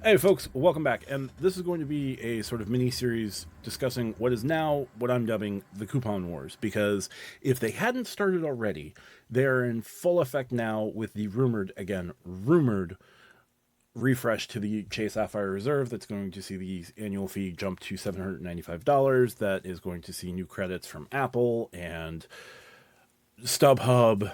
Hey folks, welcome back. And this is going to be a sort of mini series discussing what is now what I'm dubbing the coupon wars, because if they hadn't started already, they're in full effect now with the rumored refresh to the Chase Sapphire Reserve that's going to see the annual fee jump to $795. That is going to see new credits from Apple and StubHub.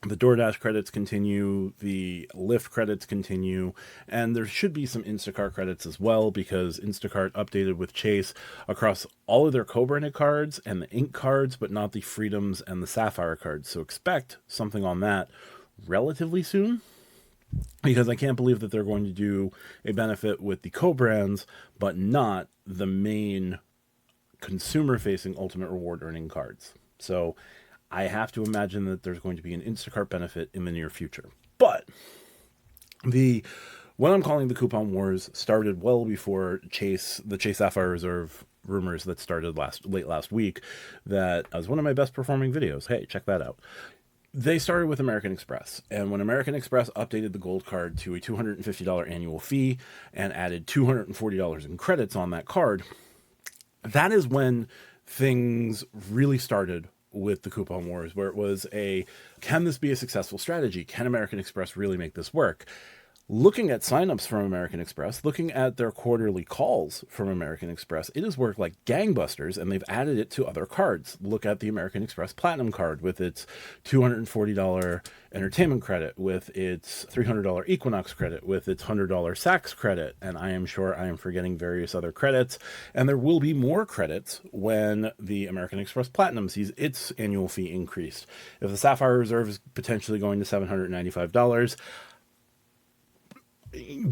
The DoorDash credits continue, the Lyft credits continue, and there should be some Instacart credits as well, because Instacart updated with Chase across all of their co-branded cards and the Ink cards, but not the Freedoms and the Sapphire cards. So expect something on that relatively soon, because I can't believe that they're going to do a benefit with the co-brands, but not the main consumer-facing Ultimate Reward earning cards. So I have to imagine that there's going to be an Instacart benefit in the near future. But what I'm calling the coupon wars started well before the Chase Sapphire Reserve rumors that started late last week. That was one of my best performing videos. Hey, check that out. They started with American Express, and when American Express updated the gold card to a $250 annual fee and added $240 in credits on that card, that is when things really started with the coupon wars, where it was can this be a successful strategy? Can American Express really make this work? Looking at signups from American Express, looking at their quarterly calls from American Express, it has worked like gangbusters, and they've added it to other cards. Look at the American Express Platinum card with its $240 entertainment credit, with its $300 Equinox credit, with its $100 Saks credit, and I am sure I am forgetting various other credits. And there will be more credits when the American Express Platinum sees its annual fee increased. If the Sapphire Reserve is potentially going to $795,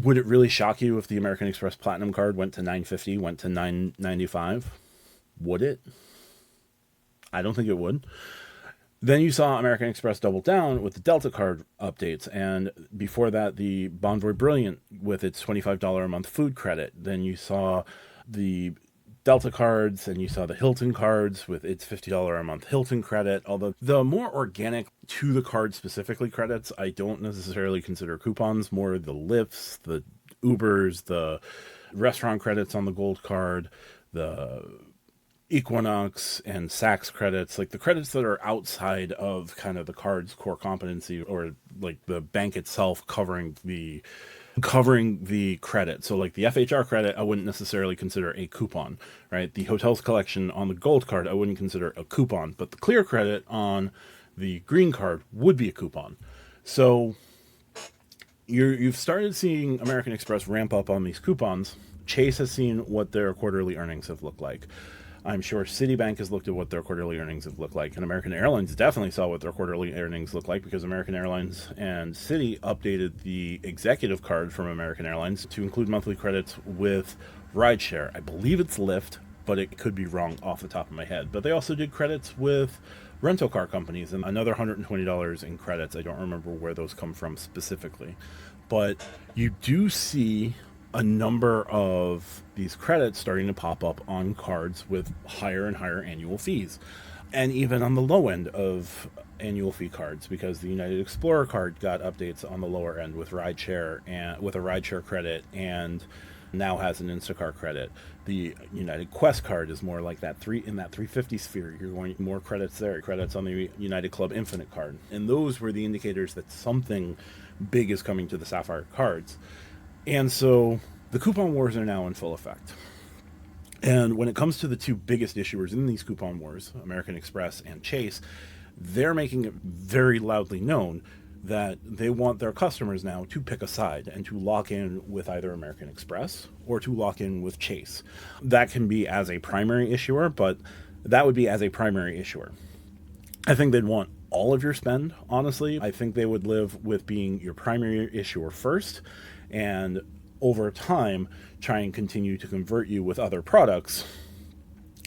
would it really shock you if the American Express Platinum card went to $950, went to $995? Would it? I don't think it would. Then you saw American Express double down with the Delta card updates, and before that, the Bonvoy Brilliant with its $25 a month food credit. Then you saw the Delta cards, and you saw the Hilton cards with its $50 a month Hilton credit. Although the more organic to the card specifically credits, I don't necessarily consider coupons, more the Lyfts, the Ubers, the restaurant credits on the gold card, the Equinox and Saks credits, like the credits that are outside of kind of the card's core competency, or like the bank itself covering the credit. So like the FHR credit, I wouldn't necessarily consider a coupon, right? The hotels collection on the gold card, I wouldn't consider a coupon, but the clear credit on the green card would be a coupon. So you've started seeing American Express ramp up on these coupons. Chase has seen what their quarterly earnings have looked like. I'm sure Citibank has looked at what their quarterly earnings have looked like, and American Airlines definitely saw what their quarterly earnings look like, because American Airlines and Citi updated the executive card from American Airlines to include monthly credits with rideshare. I believe it's Lyft, but it could be wrong off the top of my head. But they also did credits with rental car companies and another $120 in credits. I don't remember where those come from specifically. But you do see a number of these credits starting to pop up on cards with higher and higher annual fees, and even on the low end of annual fee cards, because the United Explorer card got updates on the lower end with rideshare and with a rideshare credit, and now has an Instacart credit. The United Quest card is more like that in that 350 sphere. You're going more credits there, credits on the United Club Infinite card, and those were the indicators that something big is coming to the Sapphire cards. And so the coupon wars are now in full effect. And when it comes to the two biggest issuers in these coupon wars, American Express and Chase, they're making it very loudly known that they want their customers now to pick a side and to lock in with either American Express or to lock in with Chase. That can be as a primary issuer, but that would be as a primary issuer. I think they'd want all of your spend, honestly. I think they would live with being your primary issuer first, and over time try and continue to convert you with other products.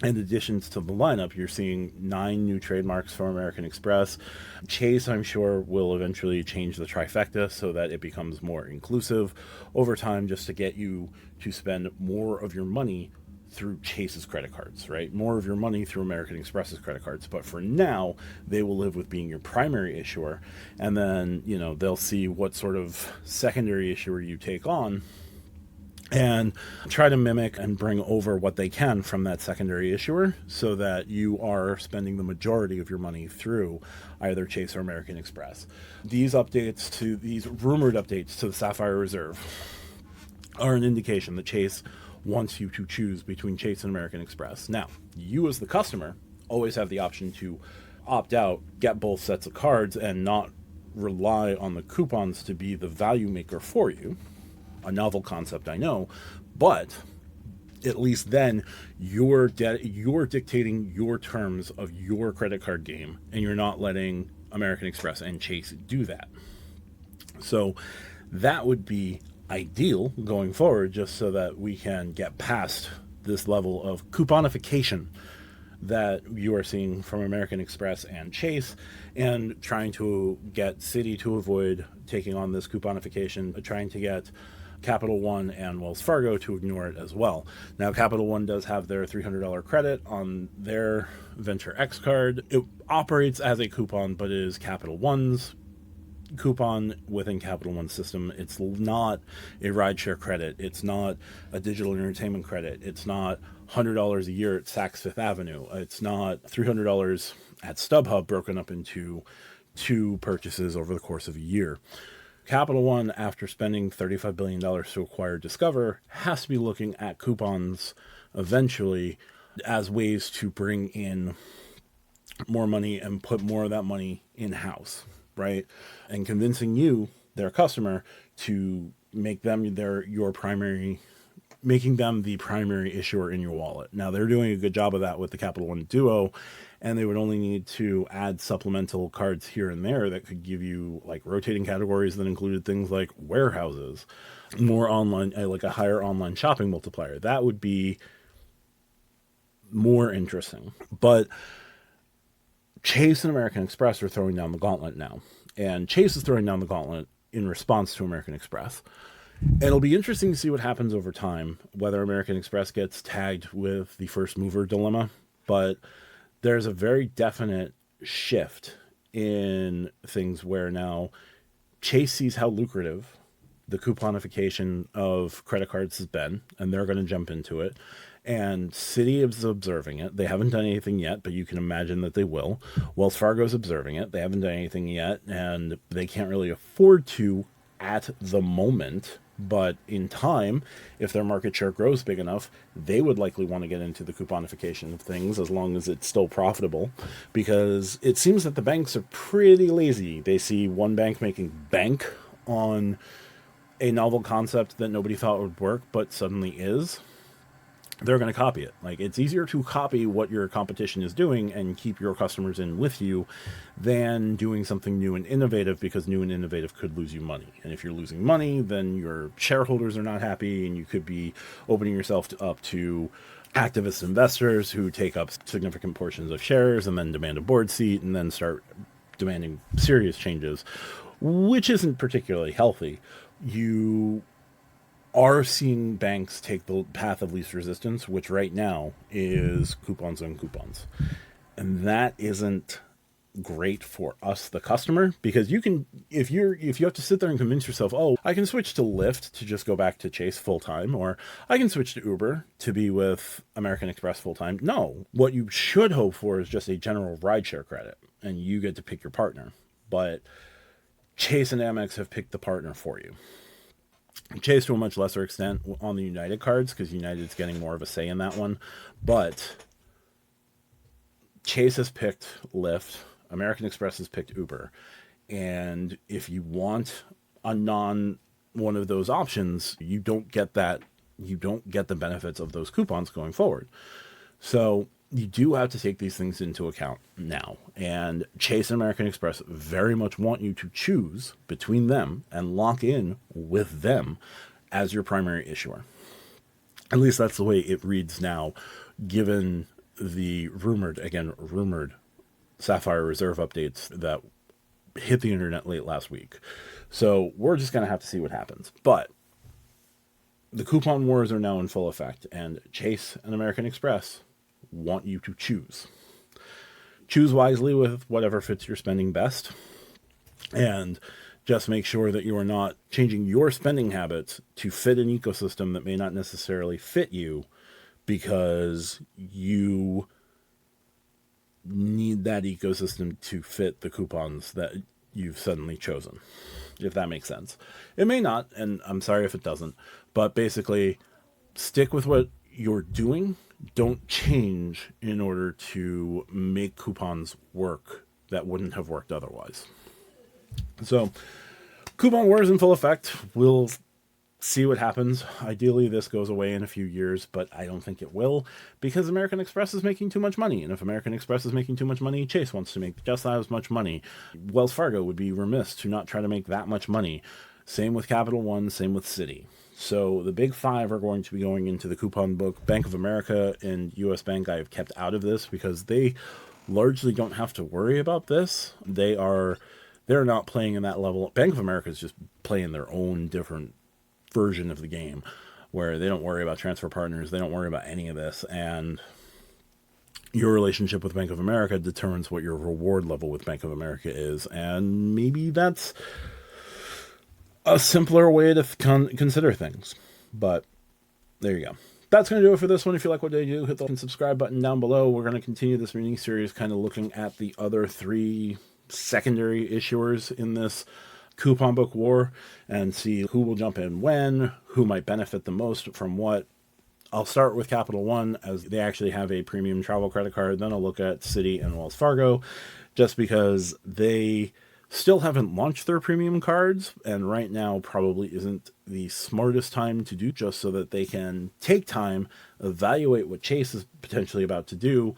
In additions to the lineup, you're seeing 9 new trademarks from American Express. Chase, I'm sure, will eventually change the trifecta so that it becomes more inclusive over time, just to get you to spend more of your money through Chase's credit cards, right? More of your money through American Express's credit cards. But for now, they will live with being your primary issuer. And then, they'll see what sort of secondary issuer you take on and try to mimic and bring over what they can from that secondary issuer so that you are spending the majority of your money through either Chase or American Express. These rumored updates to the Sapphire Reserve are an indication that Chase wants you to choose between Chase and American Express. Now, you as the customer always have the option to opt out, get both sets of cards, and not rely on the coupons to be the value maker for you. A novel concept, I know, but at least then you're dictating your terms of your credit card game, and you're not letting American Express and Chase do that. So that would be ideal going forward, just so that we can get past this level of couponification that you are seeing from American Express and Chase, and trying to get Citi to avoid taking on this couponification, trying to get Capital One and Wells Fargo to ignore it as well. Now, Capital One does have their $300 credit on their Venture X card. It operates as a coupon, but it is Capital One's coupon within Capital One system. It's not a rideshare credit. It's not a digital entertainment credit. It's not $100 a year at Saks Fifth Avenue. It's not $300 at StubHub broken up into 2 purchases over the course of a year. Capital One, after spending $35 billion to acquire Discover, has to be looking at coupons eventually as ways to bring in more money and put more of that money in-house, right? And convincing you, their customer, to make them making them the primary issuer in your wallet. Now, they're doing a good job of that with the Capital One Duo, and they would only need to add supplemental cards here and there that could give you like rotating categories that included things like warehouses, more online, like a higher online shopping multiplier. That would be more interesting. But Chase and American Express are throwing down the gauntlet now. And Chase is throwing down the gauntlet in response to American Express. It'll be interesting to see what happens over time, whether American Express gets tagged with the first mover dilemma. But there's a very definite shift in things where now Chase sees how lucrative the couponification of credit cards has been, and they're going to jump into it. And Citi is observing it. They haven't done anything yet, but you can imagine that they will. Wells Fargo's observing it. They haven't done anything yet, and they can't really afford to at the moment. But in time, if their market share grows big enough, they would likely want to get into the couponification of things, as long as it's still profitable, because it seems that the banks are pretty lazy. They see one bank making bank on a novel concept that nobody thought would work, but suddenly is. They're going to copy it. Like, it's easier to copy what your competition is doing and keep your customers in with you than doing something new and innovative, because new and innovative could lose you money. And if you're losing money, then your shareholders are not happy, and you could be opening yourself up to activist investors who take up significant portions of shares and then demand a board seat and then start demanding serious changes, which isn't particularly healthy. You are seeing banks take the path of least resistance, which right now is coupons on coupons. And that isn't great for us, the customer, because you can, if you have to sit there and convince yourself, oh, I can switch to Lyft to just go back to Chase full time, or I can switch to Uber to be with American Express full time. No, what you should hope for is just a general rideshare credit, and you get to pick your partner. But Chase and AmEx have picked the partner for you. Chase to a much lesser extent on the United cards, because United's getting more of a say in that one. But Chase has picked Lyft, American Express has picked Uber. And if you want a one of those options, you don't get that. You don't get the benefits of those coupons going forward. So you do have to take these things into account now. And Chase and American Express very much want you to choose between them and lock in with them as your primary issuer. At least that's the way it reads now, given the rumored Sapphire Reserve updates that hit the internet late last week. So we're just going to have to see what happens. But the coupon wars are now in full effect, and Chase and American Express want you to choose. Choose wisely with whatever fits your spending best. And Just make sure that you are not changing your spending habits to fit an ecosystem that may not necessarily fit you, because you need that ecosystem to fit the coupons that you've suddenly chosen, if that makes sense. It may not, and I'm sorry if it doesn't, but basically stick with what you're doing. Don't change in order to make coupons work that wouldn't have worked otherwise. So, coupon war is in full effect. We'll see what happens. Ideally, this goes away in a few years, but I don't think it will, because American Express is making too much money. And if American Express is making too much money, Chase wants to make just as much money. Wells Fargo would be remiss to not try to make that much money. Same with Capital One, same with Citi. So the big five are going to be going into the coupon book. Bank of America and US Bank I have kept out of this because they largely don't have to worry about this. They're not playing in that level. Bank of America is just playing their own different version of the game, where they don't worry about transfer partners, they don't worry about any of this, and your relationship with Bank of America determines what your reward level with Bank of America is, and maybe that's a simpler way to consider things. But there you go. That's going to do it for this one. If you like what I do, hit the like and subscribe button down below. We're going to continue this mini series kind of looking at the other three secondary issuers in this coupon book war and see who will jump in when, who might benefit the most from what. I'll start with Capital One, as they actually have a premium travel credit card. Then I'll look at Citi and Wells Fargo, just because they still haven't launched their premium cards, and right now probably isn't the smartest time to do, just so that they can take time, evaluate what Chase is potentially about to do,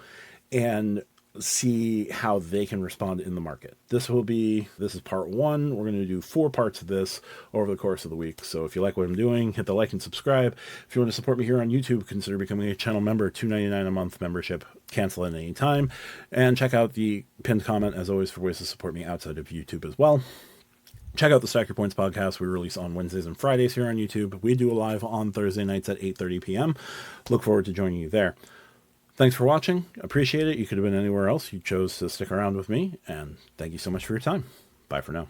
and see how they can respond in the market. This is part one. We're going to do 4 parts of this over the course of the week. So if you like what I'm doing, hit the like and subscribe. If you want to support me here on YouTube, consider becoming a channel member. $2.99 a month membership. Cancel at any time. And check out the pinned comment, as always, for ways to support me outside of YouTube as well. Check out the Stack Your Points podcast. We release on Wednesdays and Fridays here on YouTube. We do a live on Thursday nights at 8:30 p.m. Look forward to joining you there. Thanks for watching. Appreciate it. You could have been anywhere else. You chose to stick around with me, and thank you so much for your time. Bye for now.